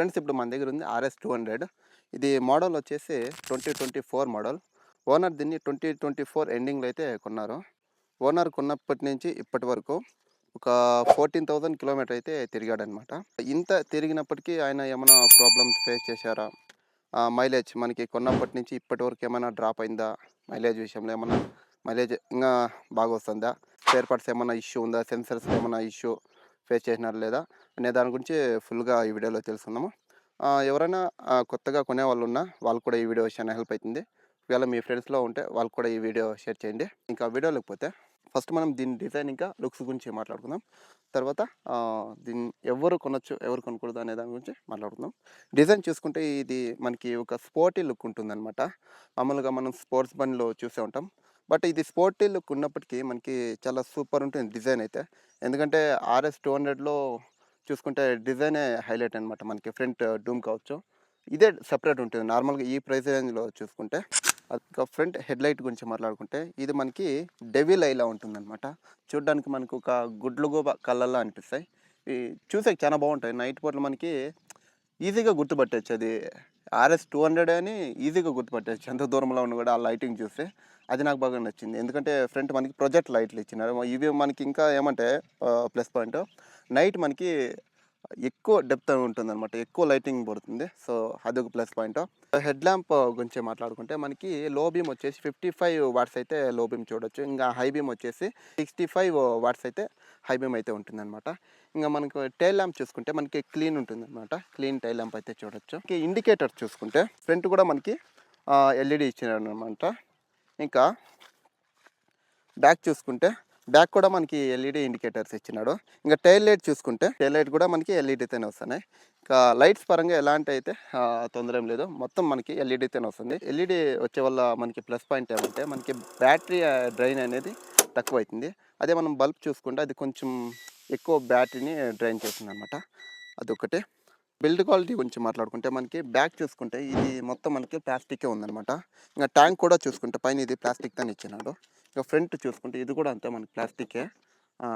Friends ఇప్పుడు మన దగ్గర ఉంది RS 200. ఇది మోడల్ వచ్చేసి 2024 మోడల్. ఓనర్ దీన్ని 2024 ఎండింగ్లో అయితే కొన్నారు. ఓనర్ కొన్నప్పటి నుంచి ఇప్పటి వరకు ఒక 14,000 కిలోమీటర్ అయితే తిరిగాడనమాట. ఇంత తిరిగినప్పటికీ ఆయన ఏమైనా ప్రాబ్లమ్స్ ఫేస్ చేశారా? మైలేజ్ మనకి కొన్నప్పటి నుంచి ఇప్పటి వరకు ఏమైనా డ్రాప్ అయిందా? మైలేజ్ విషయంలో ఏమైనా మైలేజ్ ఇంకా బాగా వస్తుందా? స్పేర్ పార్ట్స్ ఏమైనా ఇష్యూ ఉందా? సెన్సర్స్ ఏమైనా ఇష్యూ ఫేస్ చేసినారా లేదా అనే దాని గురించి ఫుల్గా ఈ వీడియోలో తెలుసుకుందాము. ఎవరైనా కొత్తగా కొనేవాళ్ళు ఉన్నా వాళ్ళకు కూడా ఈ వీడియో చాలా హెల్ప్ అవుతుంది. ఒకవేళ మీ ఫ్రెండ్స్లో ఉంటే వాళ్ళకు కూడా ఈ వీడియో షేర్ చేయండి. ఇంకా వీడియోలోకి పోతే ఫస్ట్ మనం దీని డిజైన్ ఇంకా లుక్స్ గురించి మాట్లాడుకుందాం. తర్వాత దీన్ని ఎవరు కొనొచ్చు ఎవరు కొనకూడదు అనే దాని గురించి మాట్లాడుకుందాం. డిజైన్ చూసుకుంటే ఇది మనకి ఒక స్పోర్టీ లుక్ ఉంటుందన్నమాట. మామూలుగా మనం స్పోర్ట్స్ బండిలో చూసే ఉంటాం. బట్ ఇది స్పోర్టీ లుక్ ఉన్నప్పటికీ మనకి చాలా సూపర్ ఉంటుంది డిజైన్ అయితే. ఎందుకంటే RS 200లో చూసుకుంటే డిజైనే హైలైట్ అనమాట. మనకి ఫ్రంట్ డూమ్ కావచ్చు, ఇదే సెపరేట్ ఉంటుంది నార్మల్గా ఈ ప్రైస్ రేంజ్లో చూసుకుంటే. ఇంకా ఫ్రంట్ హెడ్లైట్ గురించి మాట్లాడుకుంటే ఇది మనకి డెవిల్ ఐలా ఉంటుందన్నమాట. చూడడానికి మనకు ఒక గుడ్లుగూబ కళ్ళల్లో అనిపిస్తాయి. ఈ చూసే చాలా బాగుంటాయి. నైట్ పూటలు మనకి ఈజీగా గుర్తుపట్టచ్చు. అది RS 200 అని ఈజీగా గుర్తుపట్టచ్చు. ఎంత దూరంలో ఉన్న కూడా ఆ లైటింగ్ చూస్తే అది నాకు బాగా నచ్చింది. ఎందుకంటే ఫ్రంట్ మనకి ప్రొజెక్ట్ లైట్లు ఇచ్చినారు. ఇవి మనకి ఇంకా ఏమంటే ప్లస్ పాయింట్, నైట్ మనకి ఎక్కువ డెప్త్ ఉంటుందన్నమాట. ఎక్కువ లైటింగ్ పడుతుంది. సో అదొక ప్లస్ పాయింట్. హెడ్ ల్యాంప్ గురించి మాట్లాడుకుంటే మనకి లో బీమ్ వచ్చేసి 55 వాట్స్ అయితే లో బీమ్ చూడొచ్చు. ఇంకా హై బీమ్ వచ్చేసి 65 వాట్స్ అయితే హై బీమ్ అయితే ఉంటుందన్నమాట. ఇంకా మనకు టైల్ ల్యాంప్ చూసుకుంటే మనకి క్లీన్ ఉంటుందన్నమాట. క్లీన్ టైల్ ల్యాంప్ అయితే చూడొచ్చు. ఇండికేటర్ చూసుకుంటే ఫ్రంట్ కూడా మనకి LED ఇచ్చినారనమాట. ఇంకా బ్యాక్ చూసుకుంటే బ్యాక్ కూడా మనకి LED ఇండికేటర్స్ ఇచ్చినాడు. ఇంకా టైల్ లైట్ చూసుకుంటే టైల్ లైట్ కూడా మనకి LEDతోనే వస్తున్నాయి. ఇంకా లైట్స్ పరంగా ఎలాంటి అయితే తొందర ఏం లేదు, మొత్తం మనకి LEDతోనే వస్తుంది. LED వచ్చే వల్ల మనకి ప్లస్ పాయింట్ ఏమంటే మనకి బ్యాటరీ డ్రైన్ అనేది తక్కువ అవుతుంది. అదే మనం బల్బ్ చూసుకుంటే అది కొంచెం ఎక్కువ బ్యాటరీని డ్రైన్ చేస్తుంది అనమాట. అదొకటి. బిల్డ్ క్వాలిటీ గురించి మాట్లాడుకుంటే మనకి బ్యాక్ చూసుకుంటే ఇది మొత్తం మనకి ప్లాస్టికే ఉందన్నమాట. ఇంకా ట్యాంక్ కూడా చూసుకుంటే పైన ఇది ప్లాస్టిక్తో ఇచ్చినాడు. ఇంకా ఫ్రంట్ చూసుకుంటే ఇది కూడా అంతే మనకి ప్లాస్టికే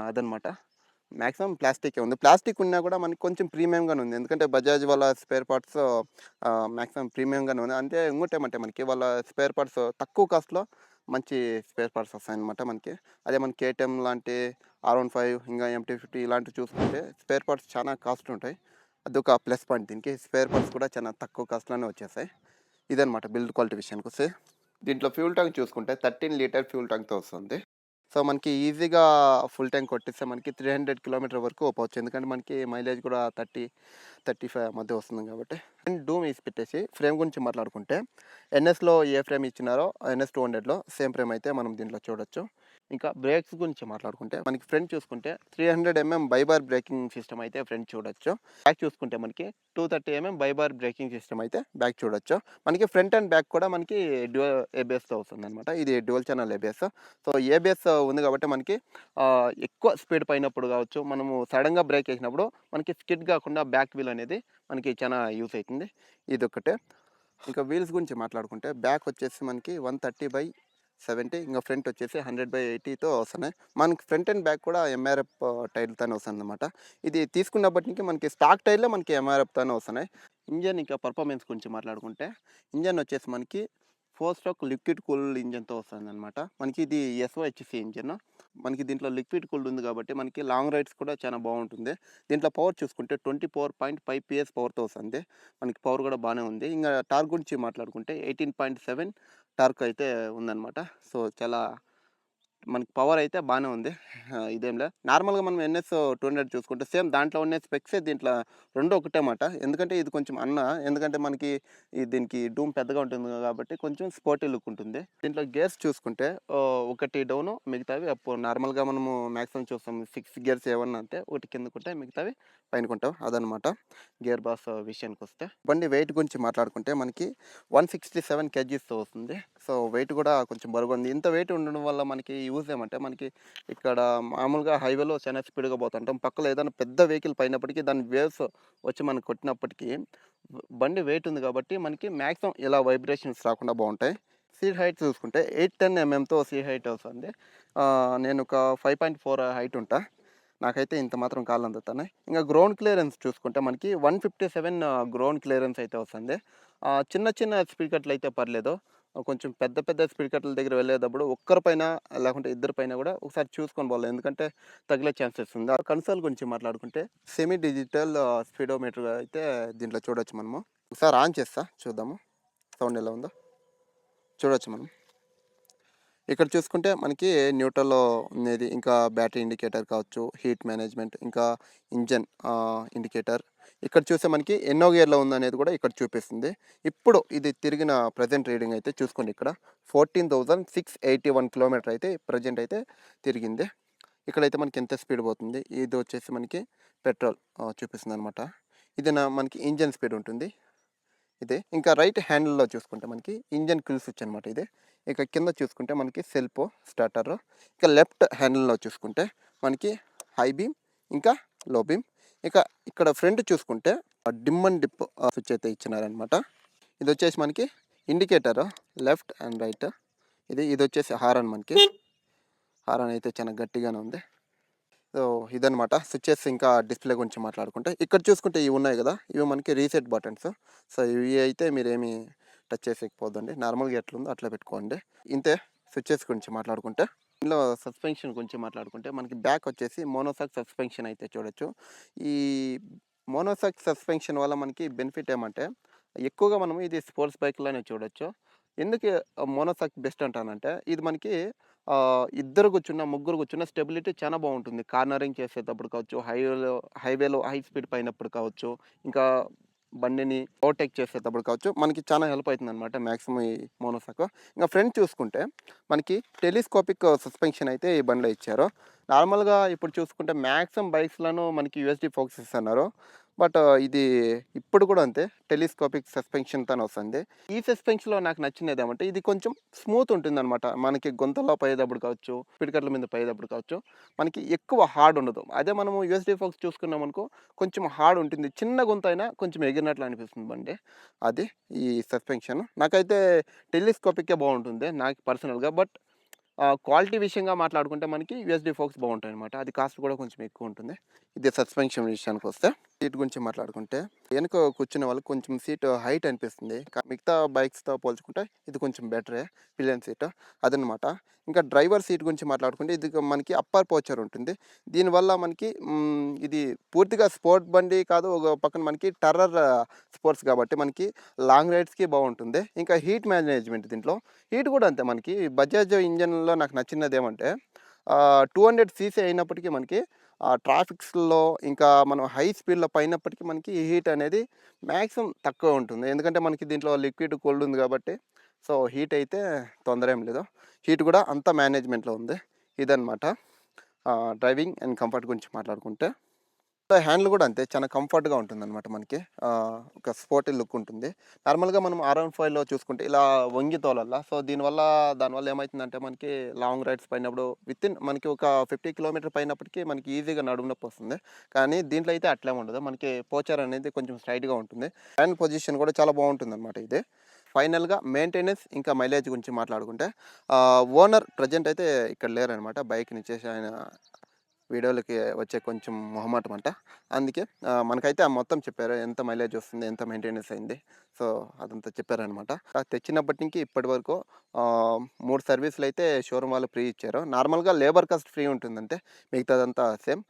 అదనమాట. మ్యాక్సిమం ప్లాస్టికే ఉంది. ప్లాస్టిక్ ఉన్నా కూడా మనకి కొంచెం ప్రీమియంగానే ఉంది. ఎందుకంటే బజాజ్ వాళ్ళ స్పేర్ పార్ట్స్ మ్యాక్సిమం ప్రీమియంగానే ఉంది. అంతే ఇంకోటి ఏమంటే మనకి వాళ్ళ స్పేర్ పార్ట్స్ తక్కువ కాస్ట్లో మంచి స్పేర్ పార్ట్స్ వస్తాయన్నమాట మనకి. అదే మన KTM లాంటి R15 ఇంకా MT50 ఇలాంటివి చూసుకుంటే స్పేర్ పార్ట్స్ చాలా కాస్ట్ ఉంటాయి. అదొక ప్లస్ పాయింట్. దీనికి స్పేర్ పార్ట్స్ కూడా చాలా తక్కువ కాస్ట్లోనే వచ్చేసాయి. ఇదనమాట బిల్డ్ క్వాలిటీ విషయానికి వస్తే. దీంట్లో ఫ్యూల్ ట్యాంక్ చూసుకుంటే 13 లీటర్ ఫ్యూల్ ట్యాంక్తో వస్తుంది. సో మనకి ఈజీగా ఫుల్ ట్యాంక్ కొట్టిస్తే మనకి 300 కిలోమీటర్ వరకు పోవచ్చు. ఎందుకంటే మనకి మైలేజ్ కూడా 30-35 మధ్య వస్తుంది కాబట్టి. అండ్ డూమ్ వేసి పెట్టేసి ఫ్రేమ్ గురించి మాట్లాడుకుంటే NSలో ఏ ఫ్రేమ్ ఇచ్చినారో NS 200లో సేమ్ ఫ్రేమ్ అయితే మనం దీంట్లో చూడొచ్చు. ఇంకా బ్రేక్స్ గురించి మాట్లాడుకుంటే మనకి ఫ్రంట్ చూసుకుంటే 300 mm బైబార్ బ్రేకింగ్ సిస్టమ్ అయితే ఫ్రంట్ చూడొచ్చు. బ్యాక్ చూసుకుంటే మనకి 230 mm బైబార్ బ్రేకింగ్ సిస్టమ్ అయితే బ్యాక్ చూడొచ్చు. మనకి ఫ్రంట్ అండ్ బ్యాక్ కూడా మనకి డ్యూయల్ ABSతో వస్తుంది అనమాట. ఇది dual channel ABS. So ABS ఉంది కాబట్టి మనకి ఎక్కువ స్పీడ్ పైనప్పుడు కావచ్చు, మనము సడన్గా బ్రేక్ వేసినప్పుడు మనకి స్కిడ్ కాకుండా బ్యాక్ వీల్ అనేది మనకి చాలా యూస్ అవుతుంది. ఇదొకటే. ఇంకా వీల్స్ గురించి మాట్లాడుకుంటే బ్యాక్ వచ్చేసి మనకి 130/70, ఇంకా ఫ్రంట్ వచ్చేసి 100/80తో వస్తున్నాయి. మనకి ఫ్రంట్ అండ్ బ్యాక్ కూడా MRF టైర్లతోనే వస్తుంది అనమాట. ఇది తీసుకున్నప్పటి నుంచి మనకి స్టాక్ టైర్లో మనకి MRFతోనే వస్తున్నాయి. ఇంజన్ ఇంకా పర్ఫార్మెన్స్ గురించి మాట్లాడుకుంటే ఇంజన్ వచ్చేసి మనకి 4 స్ట్రోక్ లిక్విడ్ కూల్ ఇంజన్తో వస్తుంది అనమాట. మనకి ఇది SOHC ఇంజన్. మనకి దీంట్లో లిక్విడ్ కూల్డ్ ఉంది కాబట్టి మనకి లాంగ్ రైడ్స్ కూడా చాలా బాగుంటుంది. దీంట్లో పవర్ చూసుకుంటే 24.5 PS పవర్తో వస్తుంది. మనకి పవర్ కూడా బాగానే ఉంది. ఇంకా టార్క్ గురించి మాట్లాడుకుంటే 18.7 టార్క్ అయితే ఉందన్నమాట. సో చాలా మనకి పవర్ అయితే బాగానే ఉంది. ఇదేం లేదు. నార్మల్గా మనం NS 200 చూసుకుంటే సేమ్ దాంట్లో ఉన్న స్పెక్సే దీంట్లో రెండు ఒకటే మాట. ఎందుకంటే ఇది కొంచెం ఎందుకంటే మనకి దీనికి డూమ్ పెద్దగా ఉంటుంది కాబట్టి కొంచెం స్పోర్టీ లుక్ ఉంటుంది. దీంట్లో గేర్స్ చూసుకుంటే ఒకటి డౌన్, మిగతావి అప్. నార్మల్గా మనము మ్యాక్సిమం చూస్తాం 6 గేర్స్ ఏమన్నా అంతే, ఒకటి కిందకుంటే మిగతావి పైనకుంటాం. అదనమాట గేర్ బాక్స్ విషయానికి వస్తే. బండి వెయిట్ గురించి మాట్లాడుకుంటే మనకి 167 kgsతో వస్తుంది. సో వెయిట్ కూడా కొంచెం బరువు ఉంది. ఇంత వెయిట్ ఉండడం వల్ల మనకి యూజ్ ఏమంటే మనకి ఇక్కడ మామూలుగా హైవేలో చాలా స్పీడ్గా పోతుంటాం. పక్కలో ఏదైనా పెద్ద వెహికల్ పైనప్పటికీ దాని వేవ్స్ వచ్చి మనకు కొట్టినప్పటికీ బండి వెయిట్ ఉంది కాబట్టి మనకి మ్యాక్సిమం ఇలా వైబ్రేషన్స్ రాకుండా బాగుంటాయి. సీట్ హైట్ చూసుకుంటే 810 mmతో సీట్ హైట్ వస్తుంది. నేను ఒక 5.4 హైట్ ఉంటా. నాకైతే ఇంత మాత్రం కాళ్ళు అందుతున్నాయి. ఇంకా గ్రౌండ్ క్లియరెన్స్ చూసుకుంటే మనకి 157 గ్రౌండ్ క్లియరెన్స్ అయితే వస్తుంది. చిన్న చిన్న స్పీడ్ కట్లు అయితే పర్లేదు. కొంచెం పెద్ద పెద్ద స్పీడ్ కట్ల దగ్గర వెళ్ళేటప్పుడు ఒక్కరి పైన లేకుంటే ఇద్దరి పైన కూడా ఒకసారి చూసుకొని పోవాలి. ఎందుకంటే తగిలే ఛాన్సెస్ ఉంది. ఆ కన్సోల్ గురించి మాట్లాడుకుంటే సెమీ డిజిటల్ స్పీడోమీటర్ అయితే దీంట్లో చూడొచ్చు మనము. ఒకసారి ఆన్ చేస్తా చూద్దాము సౌండ్ ఎలా ఉందో. చూడొచ్చు మనం. ఇక్కడ చూసుకుంటే మనకి న్యూట్రల్లో ఉండేది, ఇంకా బ్యాటరీ ఇండికేటర్ కావచ్చు, హీట్ మేనేజ్మెంట్, ఇంకా ఇంజన్ ఇండికేటర్. ఇక్కడ చూస్తే మనకి ఎన్నో గేర్లో ఉందనేది కూడా ఇక్కడ చూపిస్తుంది. ఇప్పుడు ఇది తిరిగిన ప్రజెంట్ రీడింగ్ అయితే చూసుకోండి. ఇక్కడ 14,681 కిలోమీటర్ అయితే ప్రజెంట్ అయితే తిరిగింది. ఇక్కడైతే మనకి ఎంత స్పీడ్ పోతుంది. ఇది వచ్చేసి మనకి పెట్రోల్ చూపిస్తుంది అనమాట. ఇది మనకి ఇంజన్ స్పీడ్ ఉంటుంది ఇదే. ఇంకా రైట్ హ్యాండిల్లో చూసుకుంటే మనకి ఇంజన్ కిల్ స్విచ్ అనమాట ఇది. ఇక కింద చూసుకుంటే మనకి సెల్ఫ్ స్టార్టర్. ఇక లెఫ్ట్ హ్యాండిల్లో చూసుకుంటే మనకి హై బీమ్, ఇంకా లో బీమ్. ఇక ఇక్కడ ఫ్రంట్ చూసుకుంటే డిమ్ అండ్ డిప్ స్విచ్ అయితే ఇచ్చినారనమాట. ఇది వచ్చేసి మనకి ఇండికేటర్ లెఫ్ట్ అండ్ రైట్. ఇది వచ్చేసి హారన్. మనకి హారన్ అయితే చాలా గట్టిగానే ఉంది. సో ఇదనమాట స్విచ్చెస్. ఇంకా డిస్ప్లే గురించి మాట్లాడుకుంటే ఇక్కడ చూసుకుంటే ఇవి ఉన్నాయి కదా, ఇవి మనకి రీసెట్ బటన్స్. సో ఇవి అయితే మీరేమి టచ్ చేసేకపోదండి, నార్మల్గా ఎట్లుందో అట్లా పెట్టుకోండి. ఇంతే స్విచ్చెస్ గురించి మాట్లాడుకుంటే. ఇందులో సస్పెన్షన్ గురించి మాట్లాడుకుంటే మనకి బ్యాక్ వచ్చేసి మోనోసాక్ సస్పెన్షన్ అయితే చూడొచ్చు. ఈ మోనోసాక్ సస్పెన్షన్ వల్ల మనకి బెనిఫిట్ ఏమంటే ఎక్కువగా మనం ఇది స్పోర్ట్స్ బైక్లోనే చూడొచ్చు. ఎందుకు మోనోసాక్ బెస్ట్ అంటానంటే ఇది మనకి ఇద్దరు కూర్చున్న, ముగ్గురు కూర్చున్న స్టెబిలిటీ చాలా బాగుంటుంది. కార్నరింగ్ చేసేటప్పుడు కావచ్చు, హైవేలో హై స్పీడ్ పైనప్పుడు కావచ్చు, ఇంకా బండిని ఓవర్టేక్ చేసేటప్పుడు కావచ్చు, మనకి చాలా హెల్ప్ అవుతుంది అనమాట మ్యాక్సిమం ఈ మోనోసాక్. ఇంకా ఫ్రంట్ చూసుకుంటే మనకి టెలిస్కోపిక్ సస్పెన్షన్ అయితే ఈ బండిలో ఇచ్చారు. నార్మల్గా ఇప్పుడు చూసుకుంటే మ్యాక్సిమం బైక్స్లను మనకి యూఎస్డి ఫోకస్ ఇస్తున్నారు. బట్ ఇది ఇప్పుడు కూడా అంతే టెలిస్కోపిక్ సస్పెన్షన్తో వస్తుంది. ఈ సస్పెన్షన్లో నాకు నచ్చినది ఏమంటే ఇది కొంచెం స్మూత్ ఉంటుంది అనమాట. మనకి గొంతలో పోయేటప్పుడు కావచ్చు, పిడికట్ల మీద పోయేటప్పుడు కావచ్చు, మనకి ఎక్కువ హార్డ్ ఉండదు. అదే మనము యూఎస్డి ఫోక్స్ చూసుకున్నాం అనుకో కొంచెం హార్డ్ ఉంటుంది. చిన్న గొంతు అయినా కొంచెం ఎగిరినట్లు అనిపిస్తుంది బండి. అది ఈ సస్పెన్షన్. నాకైతే టెలిస్కోపిక్కే బాగుంటుంది నాకు పర్సనల్గా. బట్ క్వాలిటీ విషయంగా మాట్లాడుకుంటే మనకి యూఎస్డి ఫోక్స్ బాగుంటాయి అనమాట. అది కాస్ట్ కూడా కొంచెం ఎక్కువ ఉంటుంది. ఇది సస్పెన్షన్ విషయానికి వస్తే సీట్ గురించి మాట్లాడుకుంటే వెనుక కూర్చునే వాళ్ళకి కొంచెం సీట్ హైట్ అనిపిస్తుంది. మిగతా బైక్స్తో పోల్చుకుంటే ఇది కొంచెం బెటరే పిలియన్ సీట్ అదనమాట. ఇంకా డ్రైవర్ సీట్ గురించి మాట్లాడుకుంటే ఇది మనకి అప్పర్ పోచర్ ఉంటుంది. దీనివల్ల మనకి ఇది పూర్తిగా స్పోర్ట్ బండి కాదు, ఒక పక్కన మనకి టర్రర్ స్పోర్ట్స్ కాబట్టి మనకి లాంగ్ రైడ్స్కి బాగుంటుంది. ఇంకా హీట్ మేనేజ్మెంట్ దీంట్లో హీట్ కూడా అంతే. మనకి బజాజ్ ఇంజన్లో నాకు నచ్చినది ఏమంటే 200 సీసీ అయినప్పటికీ మనకి ట్రాఫిక్స్లో ఇంకా మనం హై స్పీడ్లో పైనప్పటికీ మనకి హీట్ అనేది మ్యాక్సిమం తక్కువ ఉంటుంది. ఎందుకంటే మనకి దీంట్లో లిక్విడ్ కోల్డ్ ఉంది కాబట్టి సో హీట్ అయితే తొందర ఏం లేదు. హీట్ కూడా అంత మేనేజ్మెంట్లో ఉంది. ఇదనమాట డ్రైవింగ్ అండ్ కంఫర్ట్ గురించి మాట్లాడుకుంటే. హ్యాండిల్ కూడా అంతే చాలా కంఫర్ట్గా ఉంటుందన్నమాట. మనకి ఒక స్పోర్టీ లుక్ ఉంటుంది. నార్మల్గా మనం R15లో చూసుకుంటే ఇలా వంగి తోలల్లా. సో దానివల్ల ఏమవుతుందంటే మనకి లాంగ్ రైడ్స్ పైనప్పుడు వితిన్ మనకి ఒక 50 కిలోమీటర్ పైనప్పటికీ మనకి ఈజీగా నడుము నొప్పి వస్తుంది. కానీ దీంట్లో అయితే అట్లే ఉండదు. మనకి పోచర్ అనేది కొంచెం స్ట్రైట్గా ఉంటుంది. హ్యాండ్ పొజిషన్ కూడా చాలా బాగుంటుంది అనమాట ఇది. ఫైనల్గా మెయింటెనెన్స్ ఇంకా మైలేజ్ గురించి మాట్లాడుకుంటే ఓనర్ ప్రజెంట్ అయితే ఇక్కడ లేరనమాట. బైక్ని ఇచ్చేసి ఆయన వీడియోలకి వచ్చే కొంచెం మొహమాటం అంట. అందుకే మనకైతే మొత్తం చెప్పారు ఎంత మైలేజ్ వస్తుంది, ఎంత మెయింటెనెన్స్ అయింది. సో అదంతా చెప్పారనమాట. తెచ్చినప్పటి నుంచి ఇప్పటి వరకు 3 సర్వీసులు అయితే షోరూమ్ వాళ్ళు ఫ్రీ ఇచ్చారు. నార్మల్గా లేబర్ కాస్ట్ ఫ్రీ ఉంటుందంటే మిగతాదంతా సేమ్.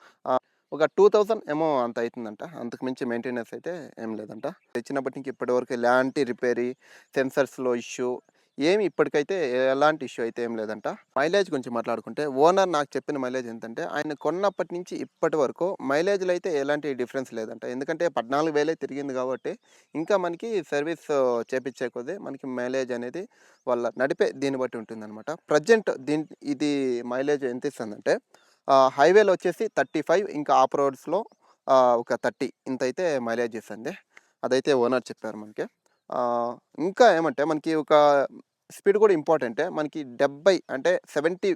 ఒక 2000 ఏమో అంత అవుతుందంట. అంతకు మించి మెయింటెనెన్స్ అయితే ఏం లేదంట. తెచ్చినప్పటి నుంచి ఇప్పటి వరకు ఎలాంటి రిపేరీ, సెన్సర్స్లో ఇష్యూ ఏమి ఇప్పటికైతే ఎలాంటి ఇష్యూ అయితే ఏం లేదంట. మైలేజ్ గురించి మాట్లాడుకుంటే ఓనర్ నాకు చెప్పిన మైలేజ్ ఏంటంటే ఆయన కొన్నప్పటి నుంచి ఇప్పటి వరకు మైలేజ్లో అయితే ఎలాంటి డిఫరెన్స్ లేదంట. ఎందుకంటే 14,000 తిరిగింది కాబట్టి ఇంకా మనకి సర్వీస్ చేపించే కొద్దీ మనకి మైలేజ్ అనేది వాళ్ళ నడిపే దీన్ని బట్టి ఉంటుందన్నమాట. ప్రజెంట్ ఇది మైలేజ్ ఎంత ఇస్తుందంటే హైవేలో వచ్చేసి 35, ఇంకా ఆఫ్ రోడ్స్లో ఒక 30 ఇంత అయితే మైలేజ్ ఇస్తుంది. అదైతే ఓనర్ చెప్పారు మనకి. ఇంకా ఏమంటే మనకి ఒక స్పీడ్ కూడా ఇంపార్టెంటే. మనకి 70 అంటే 70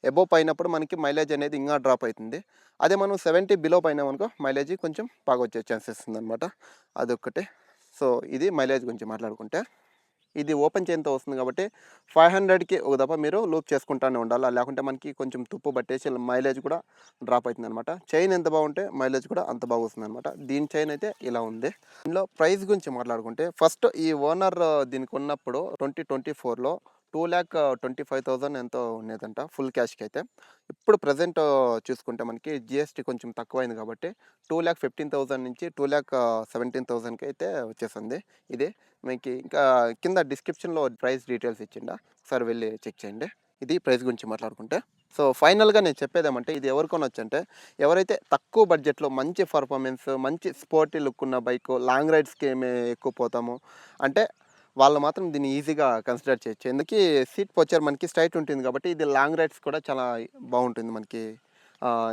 ఎబోవ్ పైనప్పుడు మనకి మైలేజ్ అనేది ఇంకా డ్రాప్ అవుతుంది. అదే మనం 70 బిలో పైనామనుకో మైలేజ్ కొంచెం బాగా వచ్చే ఛాన్సెస్ ఉందన్నమాట. అదొక్కటే. సో ఇది మైలేజ్ గురించి మాట్లాడుకుంటే. ఇది ఓపెన్ చైన్తో వస్తుంది కాబట్టి 500కి ఒక దఫా మీరు లూప్ చేసుకుంటూనే ఉండాలి. లేకుంటే మనకి కొంచెం తుప్పు పట్టేసి మైలేజ్ కూడా డ్రాప్ అవుతుందనమాట. చైన్ ఎంత బాగుంటే మైలేజ్ కూడా అంత బాగా వస్తుందనమాట. దీని చైన్ అయితే ఇలా ఉంది. దీనిలో ప్రైస్ గురించి మాట్లాడుకుంటే ఫస్ట్ ఈ ఓనర్ దీనికి ఉన్నప్పుడు 2024లో 2,25,000 ఎంతో ఉండేదంట ఫుల్ క్యాష్కి అయితే. ఇప్పుడు ప్రజెంట్ చూసుకుంటే మనకి జిఎస్టీ కొంచెం తక్కువైంది కాబట్టి 2,15,000 నుంచి 2,17,000కి అయితే వచ్చేసింది. ఇది మీకు ఇంకా కింద డిస్క్రిప్షన్లో ప్రైస్ డీటెయిల్స్ ఇచ్చిండా, ఒకసారి వెళ్ళి చెక్ చేయండి. ఇది ప్రైస్ గురించి మాట్లాడుకుంటే. సో ఫైనల్గా నేను చెప్పేదేమంటే ఇది ఎవరు కొనొచ్చంటే ఎవరైతే తక్కువ బడ్జెట్లో మంచి పర్ఫార్మెన్స్, మంచి స్పోర్టీ లుక్ ఉన్న బైక్, లాంగ్ రైడ్స్కి ఏమి ఎక్కువ పోతాము అంటే వాళ్ళు మాత్రం దీన్ని ఈజీగా కన్సిడర్ చేయొచ్చు. ఎందుకు సీట్ పోచర్ మనకి స్ట్రైట్ ఉంటుంది కాబట్టి ఇది లాంగ్ రైడ్స్ కూడా చాలా బాగుంటుంది మనకి.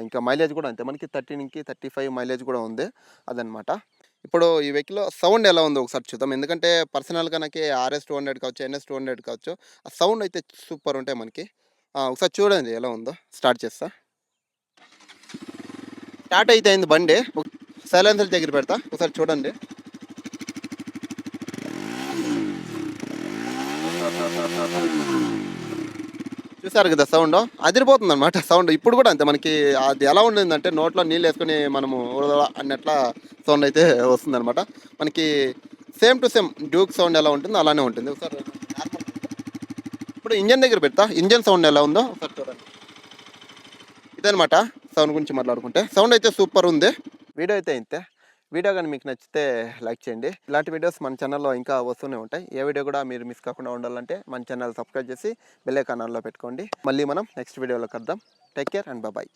ఇంకా మైలేజ్ కూడా అంతే మనకి 13కి 35 మైలేజ్ కూడా ఉంది అదనమాట. ఇప్పుడు ఈ వెహికల్ సౌండ్ ఎలా ఉందో ఒకసారి చూద్దాం. ఎందుకంటే పర్సనల్గా నాకు RS 200 కావచ్చు, NS 200 కావచ్చు, ఆ సౌండ్ అయితే సూపర్ ఉంటాయి మనకి. ఒకసారి చూడండి ఎలా ఉందో. స్టార్ట్ చేస్తా. స్టార్ట్ అయితే అయింది బండి. సైలెన్సర్ దగ్గర పెడతా, ఒకసారి చూడండి. చూసారు కదా సౌండ్ అదిరిపోతుంది అనమాట. సౌండ్ ఇప్పుడు కూడా అంతే మనకి. అది ఎలా ఉండిందంటే నోట్లో నీళ్ళు వేసుకొని మనము అన్నట్ల సౌండ్ అయితే వస్తుందన్నమాట మనకి. Same to same Duke sound ఎలా ఉంటుందో అలానే ఉంటుంది. ఒకసారి నార్మల్ ఇప్పుడు ఇంజన్ దగ్గర పెడతా, ఇంజన్ సౌండ్ ఎలా ఉందో ఒకసారి చూడండి. ఇదనమాట సౌండ్ గురించి మాట్లాడుకుంటే. సౌండ్ అయితే సూపర్ ఉంది. వీడియో అయితే ఇంతే. వీడియో కానీ మీకు నచ్చితే లైక్ చేయండి. ఇలాంటి వీడియోస్ మన ఛానల్లో ఇంకా వస్తూనే ఉంటాయి. ఏ వీడియో కూడా మీరు మిస్ కాకుండా ఉండాలంటే మన ఛానల్ సబ్స్క్రైబ్ చేసి బెల్ ఐకాన్ ఆన్లో పెట్టుకోండి. మళ్ళీ మనం నెక్స్ట్ వీడియోలో కలుద్దాం. Take care and bye.